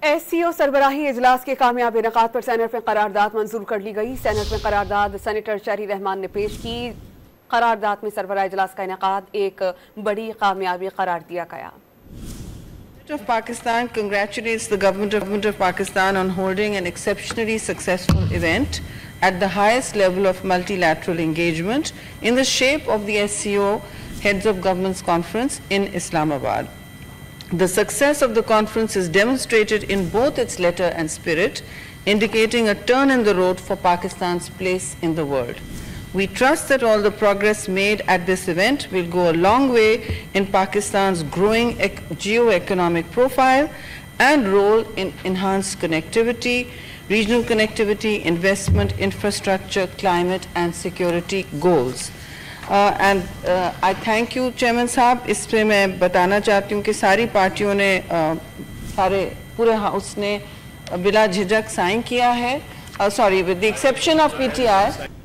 SCO सरबराही इजलास के कामयाब इनेकाद पर सैनेट में करारदाद मंजूर कर ली गई। सैनेट में करारदाद सेनेटर शहरी रहमान ने पेश की। करारदाद में सरबराही इजलास का इनेकाद एक बड़ी कामयाबी करार दिया गया। of Pakistan congratulates the government of Pakistan on holding an exceptionally successful event at the highest level of multilateral engagement in the shape of the SCO Heads of Governments Conference in Islamabad. The success of the conference is demonstrated in both its letter and spirit, indicating a turn in the road for Pakistan's place in the world. We trust that all the progress made at this event will go a long way in Pakistan's growing geo-economic profile and role in enhanced connectivity, regional connectivity, investment, infrastructure, climate and security goals. I thank you, Chairman Saab. इस पे मैं बताना चाहती हूँ कि सारी पार्टियों ने सारे पूरे हाउस ने बिला झिझक साइन किया है. Sorry, with the exception of PTI.